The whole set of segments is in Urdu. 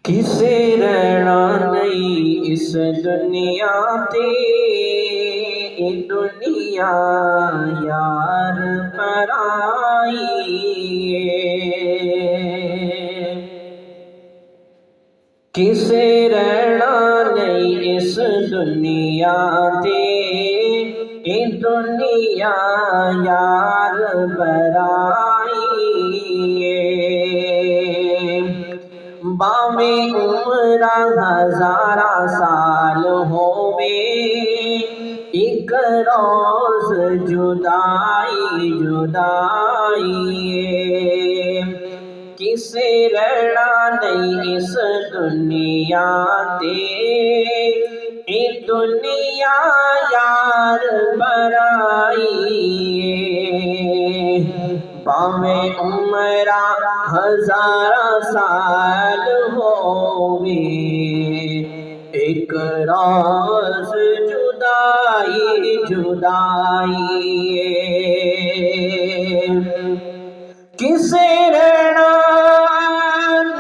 کسے رہنا نہیں اس دنیا تے، دنیا یار پرائی ہے۔ کسے رہنا نہیں اس دنیا تے، دنیا یار پرائی ہے۔ باویں عمرہ ہزارہ سال ہووے، ایک روز جدائی جدائی ہے۔ کسے رہنا نہیں اس دنیا تے، دنیا یار پرائی ہے۔ باویں عمرہ ہزارہ سال ہووے، ایک روز جدائی جدائی ہے۔ کسے رہنا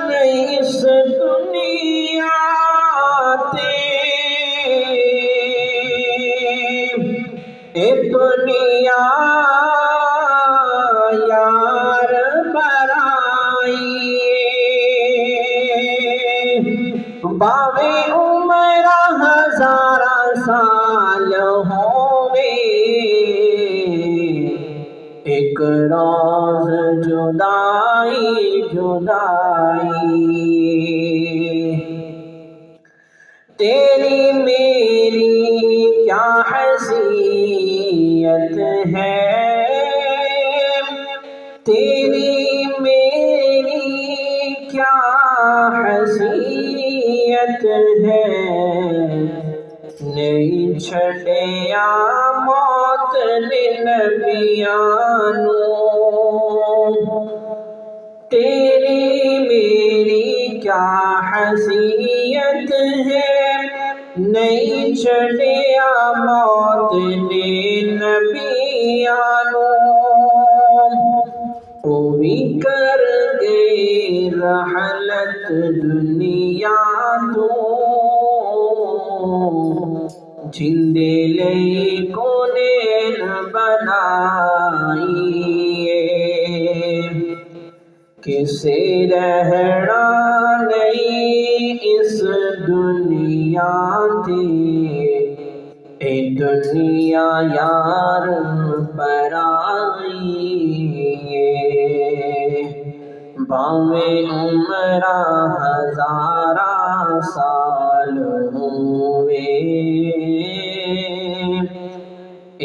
نہیں اس دنیا تے، دنیا یار پرائی ہے۔ باویں عمرہ ہزارہ سال ہووے، ایک روز جدائی جدائی۔ تیری میری کیا حیثیت ہے، تیری میری کیا حیثیت ہے۔ نہیں چھڈیا موت نے نبیانو، تیری میری کیا حیثیت ہے۔ نہیں چھڈیا موت نے نبیانو، وہ بھی کر گئے رحلت دنیا تو، جندے لئی کونین بنائی ہے۔ کسے رہنا نہیں اس دنیا تے، دنیا یار پرائی ہے۔ باویں عمرہ ہزارہ سال ہووے،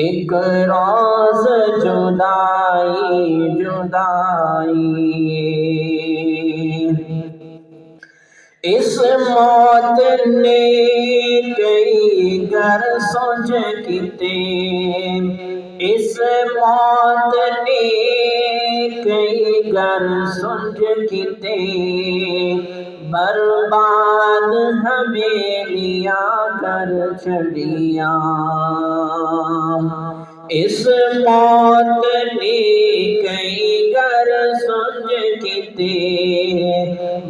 ایک روز جدائی جدائی۔ اس موت نے کئی گھر سوج کیتے، اس موت نے کئی گھر سوج کیتے، برباد حویلیاں کر چھڑیاں۔ اس موت نے کئی گھر سوج کیتے،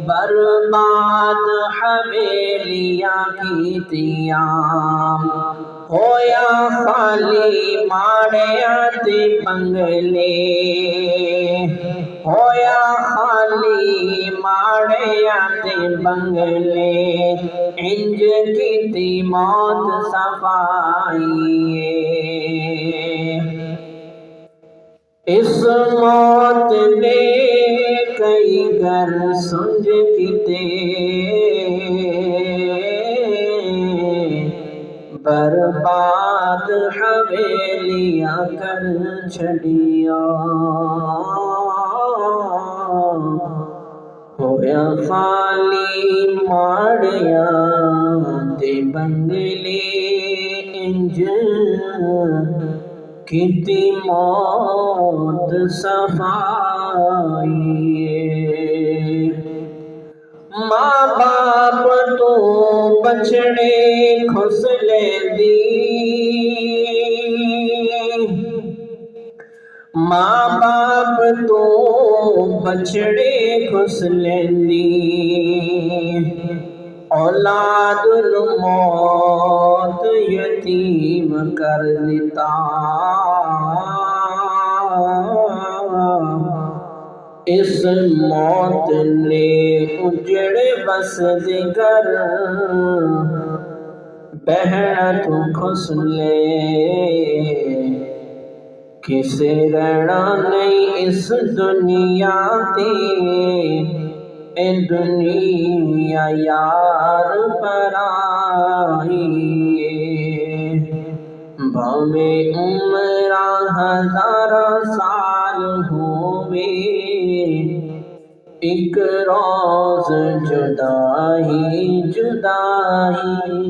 برباد حویلیاں کیتیاں۔ ہویا خالی ماڑیاں تے بنگلے، ہویا خالی ماڑیاں تے بنگلے، انج کیتی موت صفائی ہے۔ اس موت نے کئی گھر سوج کیتے، برباد حویلیاں کر چھڑیاں۔ ہویا خالی ماڑیاں تے بنگلے، انج کیتی موت صفائی ہے۔ ماں باپ تو بچڑے کھس لیندی، ماں باپ تو بچڑے کھس لیندی، اولاد موت یتیم کر دیتا، اس موت نے اجڑے بس دیگر، بہن تو کھس لے، کسے رہنا نہیں اس دنیا تے، اے دنیا یار پرائی، بھاویں عمرہ ہزار سال ہووے، ایک روز جدائی جدائی۔